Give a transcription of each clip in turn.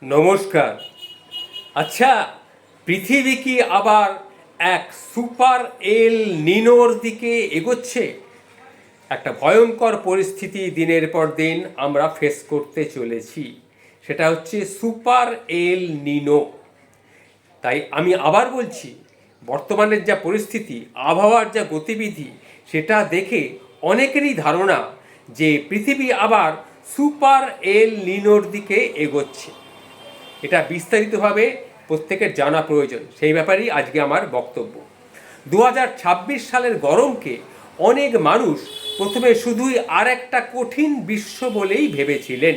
নমস্কার। আচ্ছা, পৃথিবী কি আবার এক সুপার এল নিনোর দিকে এগোচ্ছে? একটা ভয়ঙ্কর পরিস্থিতি দিনের পর দিন আমরা ফেস করতে চলেছি। সেটা হচ্ছে সুপার এল নিনো। তাই আমি আবার বলছি, বর্তমানের যা পরিস্থিতি, আবহাওয়ার যা গতিবিধি, সেটা দেখে অনেকেরই ধারণা যে পৃথিবী আবার সুপার এল নিনোর দিকে এগোচ্ছে। এটা বিস্তারিতভাবে প্রত্যেকের জানা প্রয়োজন, সেই ব্যাপারেই আজকে আমার বক্তব্য। 2026 সালের গরমকে অনেক মানুষ প্রথমে শুধুই আর একটা কঠিন গ্রীষ্ম বলেই ভেবেছিলেন।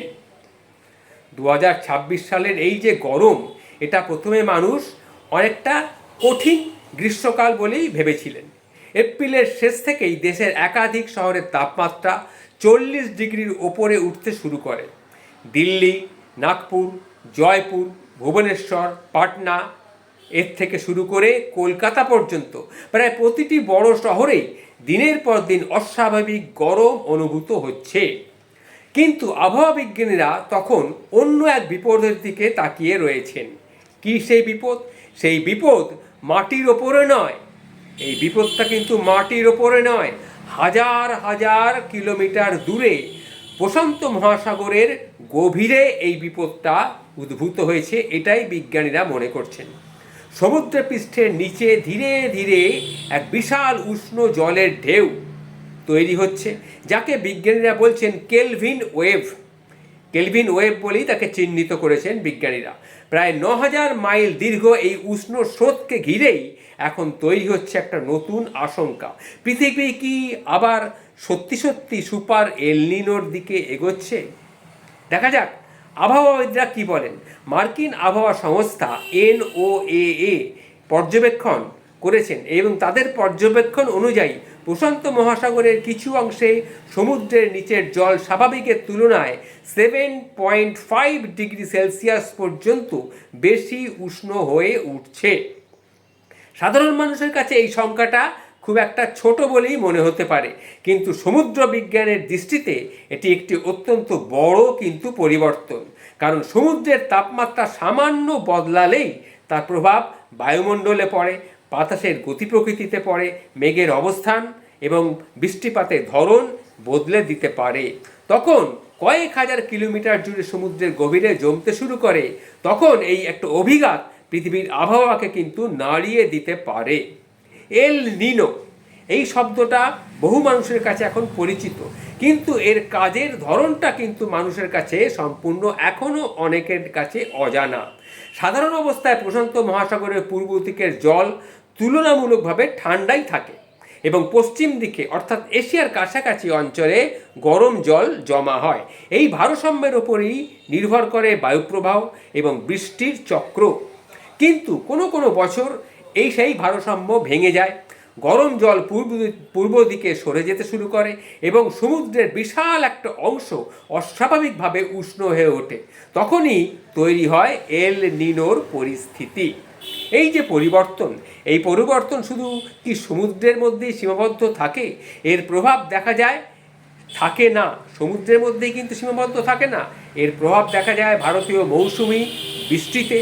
2026 সালের এই যে গরম, এটা প্রথমে মানুষ অনেকটা কঠিন গ্রীষ্মকাল বলেই ভেবেছিলেন। এপ্রিলের শেষ থেকেই দেশের একাধিক শহরের তাপমাত্রা 40 ডিগ্রির ওপরে উঠতে শুরু করে। দিল্লি, নাগপুর, জয়পুর, ভুবনেশ্বর, পাটনা এর থেকে শুরু করে কলকাতা পর্যন্ত প্রায় প্রতিটি বড় শহরেই দিনের পর দিন অস্বাভাবিক গরম অনুভূত হচ্ছে। কিন্তু আবহাওয়া বিজ্ঞানীরা তখন অন্য এক বিপদের দিকে তাকিয়ে রয়েছেন। কি সেই বিপদ? সেই বিপদ মাটির ওপরে নয়। এই বিপদটা কিন্তু মাটির ওপরে নয়, হাজার হাজার কিলোমিটার দূরে প্রশান্ত মহাসাগরের গভীরে এই বিপদটা উদ্ভূত হয়েছে, এটাই বিজ্ঞানীরা মনে করছেন। সমুদ্র পৃষ্ঠের নিচে ধীরে ধীরে এক বিশাল উষ্ণ জলের ঢেউ তৈরি হচ্ছে, যাকে বিজ্ঞানীরা বলছেন কেলভিন ওয়েভ। কেলভিন ওয়েভ বলেই তাকে চিহ্নিত করেছেন বিজ্ঞানীরা। প্রায় 9000 মাইল দীর্ঘ এই উষ্ণ স্রোতকে ঘিরেই এখন তৈরি হচ্ছে একটা নতুন আশঙ্কা। পৃথিবী কি আবার সত্যি সত্যি সুপার এল নিনোর দিকে এগোচ্ছে? দেখা যাক আবহাওয়াবিদরা কি বলেন। মার্কিন আবহাওয়া সংস্থা NOAA পর্যবেক্ষণ করেছেন এবং তাদের পর্যবেক্ষণ অনুযায়ী প্রশান্ত মহাসাগরের কিছু অংশে সমুদ্রের নিচের জল স্বাভাবিকের তুলনায় 7.5 ডিগ্রি সেলসিয়াস পর্যন্ত বেশি উষ্ণ হয়ে উঠছে। সাধারণ মানুষের কাছে এই সংখ্যাটা খুব একটা ছোট বলেই মনে হতে পারে, কিন্তু সমুদ্র বিজ্ঞানের দৃষ্টিতে এটি একটি অত্যন্ত বড় কিন্তু পরিবর্তন। কারণ সমুদ্রের তাপমাত্রা সামান্য বদলালেই তার প্রভাব বায়ুমণ্ডলে পড়ে, বাতাসের গতি প্রকৃতিতে পড়ে, মেঘের অবস্থান এবং বৃষ্টিপাতের ধরন বদলে দিতে পারে। তখন কয়েক হাজার কিলোমিটার জুড়ে সমুদ্রের গভীরে জমতে শুরু করে। তখন এই একটা অভিঘাত পৃথিবীর আবহাওয়াকে কিন্তু নাড়িয়ে দিতে পারে। এল নিনো এই শব্দটা বহু মানুষের কাছে এখন পরিচিত, কিন্তু এর কাজের ধরনটা কিন্তু মানুষের কাছে সম্পূর্ণ এখনও অনেকের কাছে অজানা। সাধারণ অবস্থায় প্রশান্ত মহাসাগরের পূর্ব দিকের জল তুলনামূলকভাবে ঠান্ডাই থাকে এবং পশ্চিম দিকে অর্থাৎ এশিয়ার কাছাকাছি অঞ্চলে গরম জল জমা হয়। এই ভারসাম্যের ওপরেই নির্ভর করে বায়ুপ্রবাহ এবং বৃষ্টির চক্র। কিন্তু কোনো কোনো বছর সেই ভারসাম্য ভেঙে যায়, গরম জল পূর্ব দিকে সরে যেতে শুরু করে এবং সমুদ্রের বিশাল একটা অংশ অস্বাভাবিকভাবে উষ্ণ হয়ে ওঠে। তখনই তৈরি হয় এল নিনোর পরিস্থিতি। এই যে পরিবর্তন, এই পরিবর্তন শুধু কি সমুদ্রের মধ্যেই সীমাবদ্ধ থাকে? এর প্রভাব দেখা যায় থাকে না, সমুদ্রের মধ্যেই কিন্তু সীমাবদ্ধ থাকে না। এর প্রভাব দেখা যায় ভারতীয় মৌসুমি বৃষ্টিতে,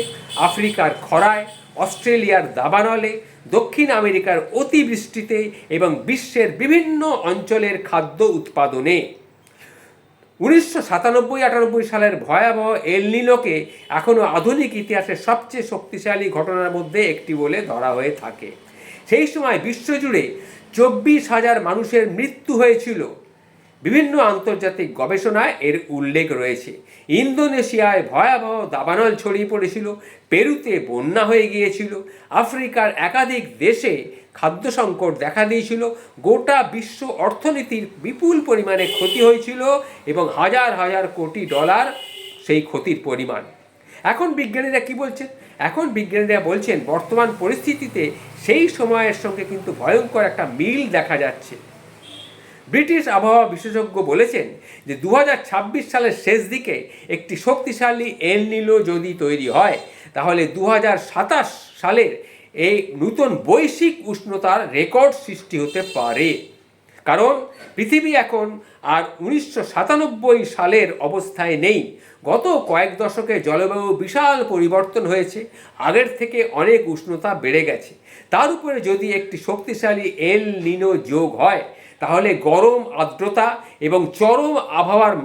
আফ্রিকার খরায়, অস্ট্রেলিয়ার দাবানলে, দক্ষিণ আমেরিকার অতিবৃষ্টিতে এবং বিশ্বের বিভিন্ন অঞ্চলের খাদ্য উৎপাদনে। 1997-98 সালের ভয়াবহ এল নিনোকে এখনও আধুনিক ইতিহাসের সবচেয়ে শক্তিশালী ঘটনার মধ্যে একটি বলে ধরা হয়ে থাকে। সেই সময় বিশ্বজুড়ে 24,000 মানুষের মৃত্যু হয়েছিল। বিভিন্ন আন্তর্জাতিক গবেষণায় এর উল্লেখ রয়েছে। ইন্দোনেশিয়ায় ভয়াবহ দাবানল ছড়িয়ে পড়েছিল, পেরুতে বন্যা হয়ে গিয়েছিল, আফ্রিকার একাধিক দেশে খাদ্য সংকট দেখা দিয়েছিল, গোটা বিশ্ব অর্থনীতির বিপুল পরিমাণে ক্ষতি হয়েছিল এবং হাজার হাজার কোটি ডলার সেই ক্ষতির পরিমাণ। এখন বিজ্ঞানীরা কি বলছেন? এখন বিজ্ঞানীরা বলছেন বর্তমান পরিস্থিতিতে সেই সময়ের সঙ্গে কিন্তু ভয়ঙ্কর একটা মিল দেখা যাচ্ছে। ব্রিটিশ আবহাওয়া বিশেষজ্ঞ বলেছেন যে 2026 সালের শেষ দিকে একটি শক্তিশালী এল নিনো যদি তৈরি হয়, তাহলে 2027 সালের এই নতুন বৈশ্বিক উষ্ণতার রেকর্ড সৃষ্টি হতে পারে। কারণ পৃথিবী এখন আর 1997 সালের অবস্থায় নেই। গত কয়েক দশকে জলবায়ু বিশাল পরিবর্তন হয়েছে, আগের থেকে অনেক উষ্ণতা বেড়ে গেছে। তার উপরে যদি একটি শক্তিশালী এল নিনো যোগ হয়, তাহলে গরম, আর্দ্রতা এবং চরম আবহাওয়ার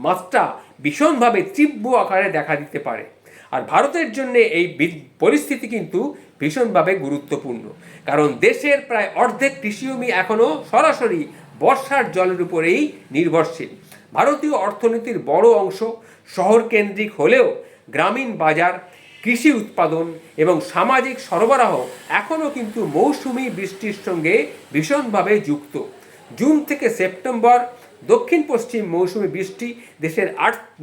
মাত্রা ভীষণভাবে তীব্র আকারে দেখা দিতে পারে। আর ভারতের জন্য এই পরিস্থিতি কিন্তু ভীষণভাবে গুরুত্বপূর্ণ, কারণ দেশের প্রায় অর্ধেক কৃষিজমি এখনও সরাসরি বর্ষার জলের উপরেই নির্ভরশীল। ভারতীয় অর্থনীতির বড় অংশ শহর কেন্দ্রিক হলেও গ্রামীণ বাজার, কৃষি উৎপাদন এবং সামাজিক সরবরাহ এখনও কিন্তু মৌসুমি বৃষ্টির সঙ্গে ভীষণভাবে যুক্ত। জুন থেকে সেপ্টেম্বর দক্ষিণ পশ্চিম মৌসুমি বৃষ্টি দেশের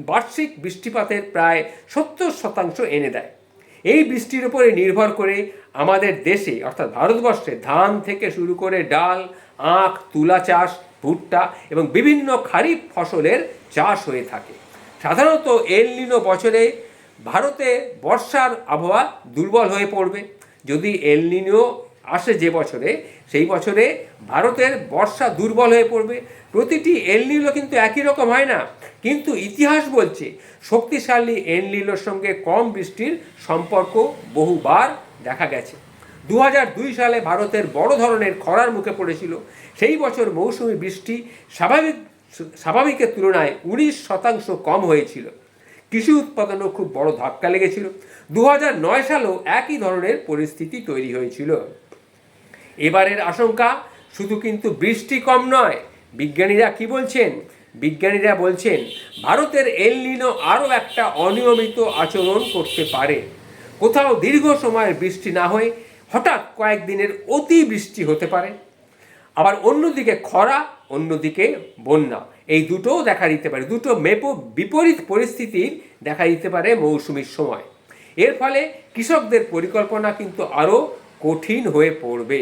বার্ষিক বৃষ্টিপাতের প্রায় 70% এনে দেয়। এই বৃষ্টির উপরে নির্ভর করে আমাদের দেশে অর্থাৎ ভারতবর্ষে ধান থেকে শুরু করে ডাল, আখ, তুলা চাষ, ভুট্টা এবং বিভিন্ন খারিফ ফসলের চাষ হয়ে থাকে। সাধারণত এল নিনো বছরে ভারতে বর্ষার আবহাওয়া দুর্বল হয়ে পড়বে। যদি এল নিনো আসে যে বছরে, সেই বছরে ভারতের বর্ষা দুর্বল হয়ে পড়বে। প্রতিটি এল নিনো কিন্তু একই রকম হয় না, কিন্তু ইতিহাস বলছে শক্তিশালী এল নিনোর সঙ্গে কম বৃষ্টির সম্পর্ক বহুবার দেখা গেছে। 2002 সালে ভারতের বড় ধরনের খরার মুখে পড়েছিল। সেই বছর মৌসুমি বৃষ্টি স্বাভাবিকের তুলনায় 19% কম হয়েছিল। কৃষি উৎপাদনও খুব বড় ধাক্কা লেগেছিল। 2009 সালেও একই ধরনের পরিস্থিতি তৈরি হয়েছিল। এবারের আশঙ্কা শুধু কিন্তু বৃষ্টি কম নয়। বিজ্ঞানীরা কি বলছেন? বিজ্ঞানীরা বলছেন ভারতের এল নিনো আরও একটা অনিয়মিত আচরণ করতে পারে। কোথাও দীর্ঘ সময়ের বৃষ্টি না হয়ে হঠাৎ কয়েকদিনের অতি বৃষ্টি হতে পারে। আবার অন্যদিকে খরা, অন্যদিকে বন্যা, এই দুটোও দেখা দিতে পারে। দুটো বিপরীত পরিস্থিতির দেখা দিতে পারে মৌসুমীর সময়। এর ফলে কৃষকদের পরিকল্পনা কিন্তু আরও কঠিন হয়ে পড়বে।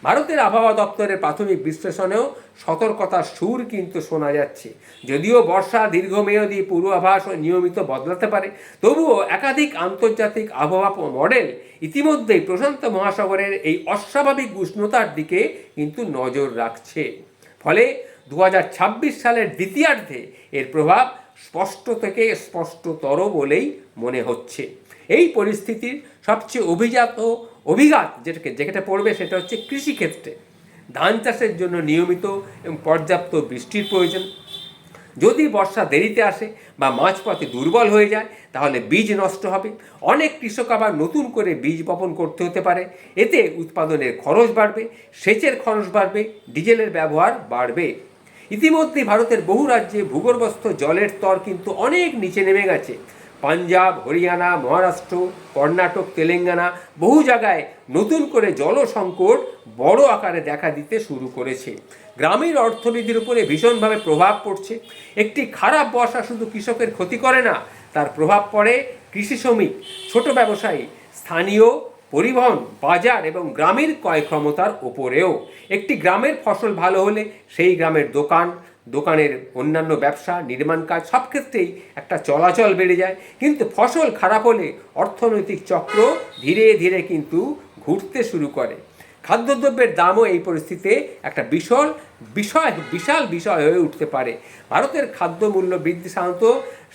ভারতের আবহাওয়া দপ্তরের প্রাথমিক বিশ্লেষণেও সতর্কতার সুর কিন্তু শোনা যাচ্ছে। যদিও বর্ষা দীর্ঘমেয়াদী পূর্বাভাস নিয়মিত বদলাতে পারে, তবুও একাধিক আন্তর্জাতিক আবহাওয়া মডেল ইতিমধ্যেই প্রশান্ত মহাসাগরের এই অস্বাভাবিক উষ্ণতার দিকে কিন্তু নজর রাখছে। ফলে 2026 সালের দ্বিতীয়ার্ধে এর প্রভাব স্পষ্ট থেকে স্পষ্টতর বলেই মনে হচ্ছে। এই পরিস্থিতির সবচেয়ে অভিঘাত যেটা পড়বে সেটা হচ্ছে কৃষিক্ষেত্রে। ধান চাষের জন্য নিয়মিত এবং পর্যাপ্ত বৃষ্টির প্রয়োজন। যদি বর্ষা দেরিতে আসে বা মাঝপথে দুর্বল হয়ে যায়, তাহলে বীজ নষ্ট হবে। অনেক কৃষক আবার নতুন করে বীজ বপন করতে হতে পারে। এতে উৎপাদনের খরচ বাড়বে, সেচের খরচ বাড়বে, ডিজেলের ব্যবহার বাড়বে। ইতিমধ্যেই ভারতের বহু রাজ্যে ভূগর্ভস্থ জলের স্তর কিন্তু অনেক নিচে নেমে গেছে। পাঞ্জাব, হরিয়ানা, মহারাষ্ট্র, কর্ণাটক, তেলেঙ্গানা বহু জায়গায় নতুন করে জল সংকট বড় আকারে দেখা দিতে শুরু করেছে। গ্রামের অর্থনীতির উপরে ভীষণভাবে প্রভাব পড়ছে। একটি খারাপ বর্ষা শুধু কৃষকের ক্ষতি করে না, তার প্রভাব পড়ে কৃষি শ্রমিক, ছোট ব্যবসায়ী, স্থানীয় পরিবহন, বাজার এবং গ্রামের ক্রয় ক্ষমতার ওপরেও। একটি গ্রামের ফসল ভালো হলে সেই গ্রামের দোকানের অন্যান্য ব্যবসা, নির্মাণ কাজ সব ক্ষেত্রেই একটা চলাচল বেড়ে যায়। কিন্তু ফসল খারাপ হলে অর্থনৈতিক চক্র ধীরে ধীরে কিন্তু ঘুরতে শুরু করে। খাদ্যদ্রব্যের দামও এই পরিস্থিতিতে একটা বিশাল বিষয় হয়ে উঠতে পারে। ভারতের খাদ্য মূল্য বৃদ্ধি সাধারণত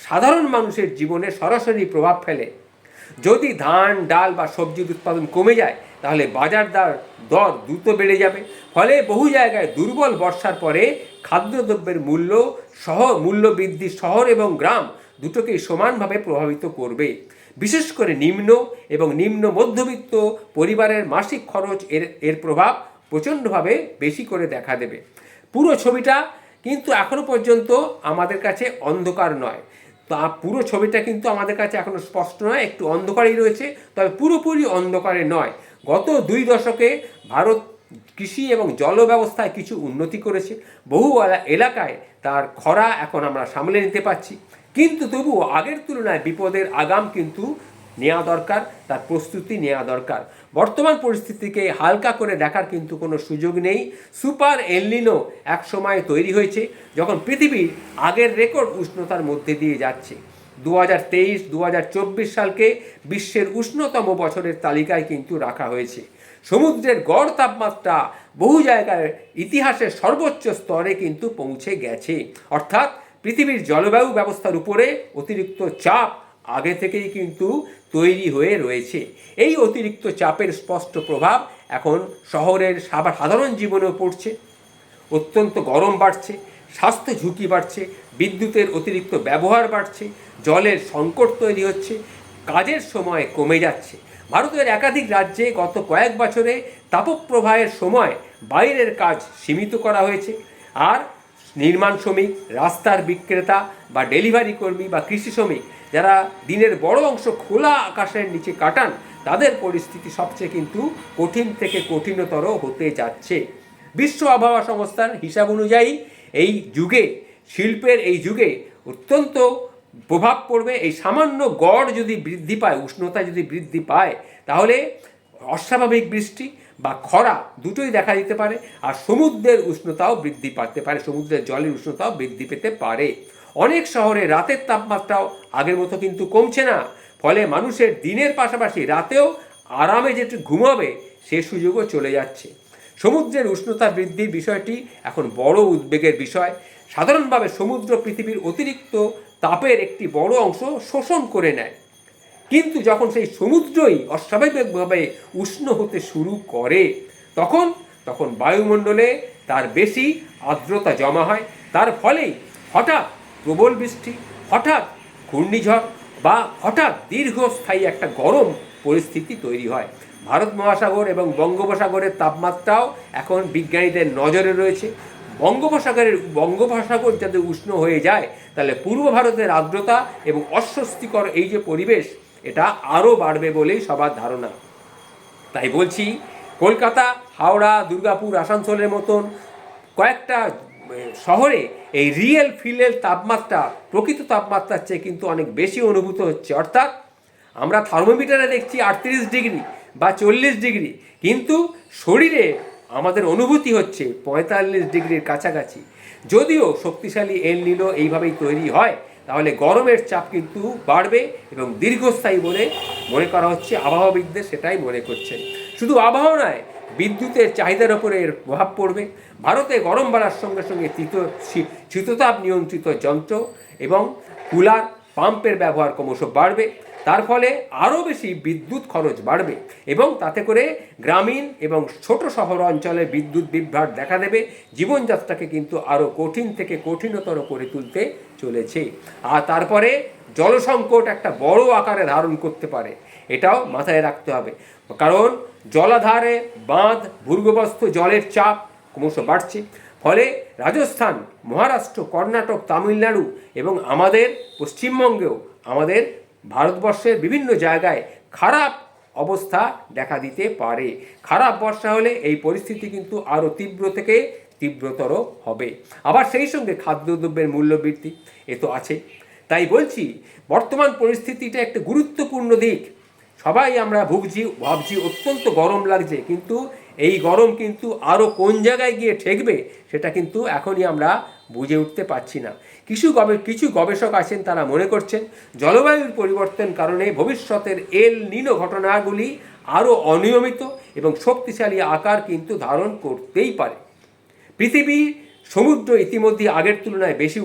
সাধারণ মানুষের জীবনে সরাসরি প্রভাব ফেলে। যদি ধান, ডাল বা সবজির উৎপাদন কমে যায়, তাহলে বাজার দর দ্রুত বেড়ে যাবে। ফলে বহু জায়গায় দুর্বল বর্ষার পরে খাদ্যদ্রব্যের মূল্য বৃদ্ধি শহর এবং গ্রাম দুটোকেই সমানভাবে প্রভাবিত করবে। বিশেষ করে নিম্ন মধ্যবিত্ত পরিবারের মাসিক খরচ এর প্রভাব প্রচণ্ডভাবে বেশি করে দেখা দেবে। পুরো ছবিটা কিন্তু এখনো পর্যন্ত আমাদের কাছে অন্ধকার নয়। পুরো ছবিটা কিন্তু আমাদের কাছে এখনো স্পষ্ট নয়, একটু অন্ধকারই রয়েছে, তবে পুরোপুরি অন্ধকারে নয়। গত 2 দশকে ভারত কৃষি এবং জল ব্যবস্থায় কিছু উন্নতি করেছে। বহু এলাকায় তার খরা এখন আমরা সামলে নিতে পারছি, কিন্তু তবুও আগের তুলনায় বিপদের আগাম কিন্তু নেওয়া দরকার, তার প্রস্তুতি নেওয়া দরকার। বর্তমান পরিস্থিতিকে হালকা করে দেখার কিন্তু কোনো সুযোগ নেই। সুপার এল নিনো এক সময় তৈরি হয়েছে যখন পৃথিবীর আগের রেকর্ড উষ্ণতার মধ্যে দিয়ে যাচ্ছে। 2023-2024 সালকে বিশ্বের উষ্ণতম বছরের তালিকায় কিন্তু রাখা হয়েছে। সমুদ্রের গড় তাপমাত্রা বহু জায়গায় ইতিহাসের সর্বোচ্চ স্তরে কিন্তু পৌঁছে গেছে। অর্থাৎ পৃথিবীর জলবায়ু ব্যবস্থার উপরে অতিরিক্ত চাপ আগে থেকেই কিন্তু তৈরি হয়ে রয়েছে। এই অতিরিক্ত চাপের স্পষ্ট প্রভাব এখন শহরের সাধারণ জীবনেও পড়ছে। অত্যন্ত গরম বাড়ছে, স্বাস্থ্য ঝুঁকি বাড়ছে, বিদ্যুতের অতিরিক্ত ব্যবহার বাড়ছে, জলের সংকট তৈরি হচ্ছে, কাজের সময় কমে যাচ্ছে। ভারতের একাধিক রাজ্যে গত কয়েক বছরে তাপপ্রবাহের সময় বাইরের কাজ সীমিত করা হয়েছে। আর নির্মাণ শ্রমিক, রাস্তার বিক্রেতা বা ডেলিভারি কর্মী বা কৃষি শ্রমিক যারা দিনের বড় অংশ খোলা আকাশের নিচে কাটান, তাদের পরিস্থিতি সবচেয়ে কিন্তু কঠিন থেকে কঠিনতর হতে যাচ্ছে। বিশ্ব আবহাওয়া সংস্থার হিসাব অনুযায়ী এই যুগে, শিল্পের এই যুগে অত্যন্ত প্রভাব পড়বে। এই সামান্য গড় যদি বৃদ্ধি পায়, উষ্ণতা যদি বৃদ্ধি পায়, তাহলে অস্বাভাবিক বৃষ্টি বা খরা দুটোই দেখা দিতে পারে। আর সমুদ্রের উষ্ণতাও বৃদ্ধি পাতে পারে, সমুদ্রের জলের উষ্ণতাও বৃদ্ধি পেতে পারে। অনেক শহরে রাতের তাপমাত্রাও আগের মতো কিন্তু কমছে না, ফলে মানুষের দিনের পাশাপাশি রাতেও আরামে যেটু ঘুমাবে সে সুযোগও চলে যাচ্ছে। সমুদ্রের উষ্ণতা বৃদ্ধির বিষয়টি এখন বড় উদ্বেগের বিষয়। সাধারণভাবে সমুদ্র পৃথিবীর অতিরিক্ত তাপের একটি বড় অংশ শোষণ করে নেয়, কিন্তু যখন সেই সমুদ্রই অস্বাভাবিকভাবে উষ্ণ হতে শুরু করে, তখন বায়ুমণ্ডলে তার বেশি আর্দ্রতা জমা হয়। তার ফলেই হঠাৎ প্রবল বৃষ্টি, হঠাৎ ঘূর্ণিঝড় বা হঠাৎ দীর্ঘস্থায়ী একটা গরম পরিস্থিতি তৈরি হয়। ভারত মহাসাগর এবং বঙ্গোপসাগরের তাপমাত্রাও এখন বিজ্ঞানীদের নজরে রয়েছে। বঙ্গোপসাগর যাতে উষ্ণ হয়ে যায়, তাহলে পূর্ব ভারতের আর্দ্রতা এবং অস্বস্তিকর এই যে পরিবেশ, এটা আরও বাড়বে বলেই সবার ধারণা। তাই বলছি, কলকাতা, হাওড়া, দুর্গাপুর, আসানসোলের মতন কয়েকটা শহরে এই রিয়েল ফিলের তাপমাত্রা প্রকৃত তাপমাত্রার চেয়ে কিন্তু অনেক বেশি অনুভূত হচ্ছে। অর্থাৎ আমরা থার্মোমিটারে দেখছি 38 ডিগ্রি বা 40 ডিগ্রি, কিন্তু শরীরে আমাদের অনুভূতি হচ্ছে 45 ডিগ্রির কাছাকাছি। যদিও শক্তিশালী এল নিনো এইভাবেই তৈরি হয়, তাহলে গরমের চাপ কিন্তু বাড়বে এবং দীর্ঘস্থায়ী বলে মনে করা হচ্ছে। আবহাওয়াবিদদের সেটাই মনে করছেন। শুধু আবহাওয়া নয়, বিদ্যুতের চাহিদার ওপরে এর প্রভাব পড়বে। ভারতে গরম বাড়ার সঙ্গে সঙ্গে শীততাপ নিয়ন্ত্রিত যন্ত্র এবং কুলার পাম্পের ব্যবহার ক্রমশ বাড়বে। তার ফলে আরও বেশি বিদ্যুৎ খরচ বাড়বে এবং তাতে করে গ্রামীণ এবং ছোট শহর অঞ্চলে বিদ্যুৎ বিভ্রাট দেখা দেবে। জীবনযাত্রাকে কিন্তু আরও কঠিন থেকে কঠিনতর করে তুলতে চলেছে। আর তারপরে জলসংকট একটা বড় আকারে ধারণ করতে পারে, এটাও মাথায় রাখতে হবে। কারণ জলাধারে বাঁধ, ভূগর্ভস্থ জলের চাপ ক্রমশ বাড়ছে। ফলে রাজস্থান, মহারাষ্ট্র, কর্ণাটক, তামিলনাড়ু এবং আমাদের পশ্চিমবঙ্গেও, আমাদের ভারতবর্ষের বিভিন্ন জায়গায় খারাপ অবস্থা দেখা দিতে পারে। খারাপ বর্ষা হলে এই পরিস্থিতি কিন্তু আরও তীব্র থেকে তীব্রতর হবে। আবার সেই সঙ্গে খাদ্যদ্রব্যের মূল্যবৃদ্ধি এ তো আছে। তাই বলছি, বর্তমান পরিস্থিতিটা একটা গুরুত্বপূর্ণ দিক। সবাই আমরা ভাবছি অত্যন্ত গরম লাগছে, কিন্তু এই গরম কিন্তু আরও কোন জায়গায় গিয়ে ঠেকবে সেটা কিন্তু এখনই আমরা বুঝে উঠতে পারছি না। কিছু গবেষক আছেন, তারা মনে করছেন জলবায়ুর পরিবর্তন কারণে ভবিষ্যতের এল নিনো ঘটনাগুলি আরও অনিয়মিত এবং শক্তিশালী আকার কিন্তু ধারণ করতেই পারে। পৃথিবীর সমুদ্র ইতিমধ্যে আগের তুলনায় বেশি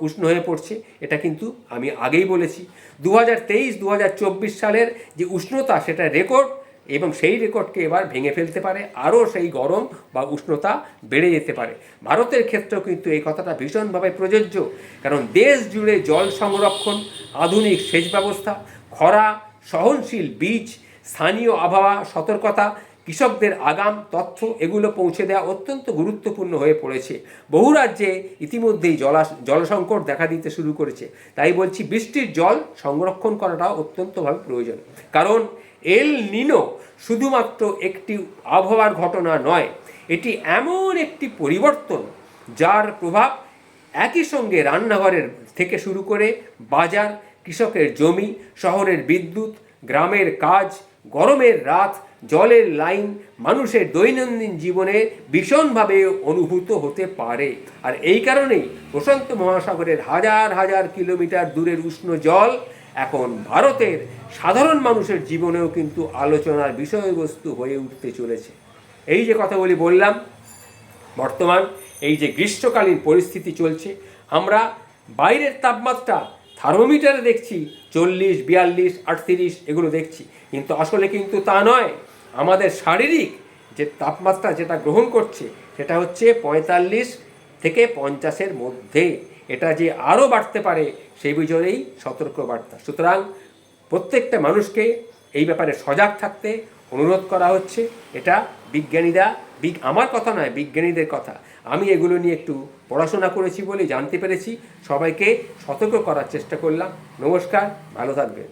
উষ্ণ হয়ে পড়ছে, এটা কিন্তু আমি আগেই বলেছি। 2023-2024 সালের যে উষ্ণতা, সেটা রেকর্ড, এবং সেই রেকর্ডকে এবার ভেঙে ফেলতে পারে। আরও সেই গরম বা উষ্ণতা বেড়ে যেতে পারে। ভারতের ক্ষেত্রেও কিন্তু এই কথাটা ভীষণভাবে প্রযোজ্য, কারণ দেশ জুড়ে জল সংরক্ষণ, আধুনিক সেচ ব্যবস্থা, খরা সহনশীল বীজ, স্থানীয় আবহাওয়া সতর্কতা, কৃষকদের আগাম তথ্য, এগুলো পৌঁছে দেওয়া অত্যন্ত গুরুত্বপূর্ণ হয়ে পড়েছে। বহু রাজ্যে ইতিমধ্যেই জলসংকট দেখা দিতে শুরু করেছে। তাই বলছি, বৃষ্টির জল সংরক্ষণ করাটাও অত্যন্তভাবে প্রয়োজন। কারণ এল নিনো শুধুমাত্র একটি আবহাওয়ার ঘটনা নয়, এটি এমন একটি পরিবর্তন যার প্রভাব একই সঙ্গে রান্নাঘরের থেকে শুরু করে বাজার, কৃষকের জমি, শহরের বিদ্যুৎ, গ্রামের কাজ, গরমের রাত, জলের লাইন, মানুষের দৈনন্দিন জীবনে ভীষণভাবে অনুভূত হতে পারে। আর এই কারণেই প্রশান্ত মহাসাগরের হাজার হাজার কিলোমিটার দূরের উষ্ণ জল এখন ভারতের সাধারণ মানুষের জীবনেও কিন্তু আলোচনার বিষয়বস্তু হয়ে উঠতে চলেছে। এই যে কথাগুলি বললাম, বর্তমান এই যে গ্রীষ্মকালীন পরিস্থিতি চলছে, আমরা বাইরের তাপমাত্রা থার্মোমিটারে দেখছি 40, 42, 38 এগুলো দেখছি, কিন্তু আসলে কিন্তু তা নয়। আমাদের শারীরিক যে তাপমাত্রা যেটা গ্রহণ করছে সেটা হচ্ছে 45 থেকে 50-এর মধ্যে। এটা যে আরও বাড়তে পারে সেই বিষয়েই সতর্কবার্তা। সুতরাং প্রত্যেকটা মানুষকে এই ব্যাপারে সজাগ থাকতে অনুরোধ করা হচ্ছে। এটা বিজ্ঞানীরা, আমার কথা নয়, বিজ্ঞানীদের কথা। আমি এগুলো নিয়ে একটু পড়াশোনা করেছি বলে জানতে পেরেছি, সবাইকে সতর্ক করার চেষ্টা করলাম। নমস্কার, ভালো থাকবেন।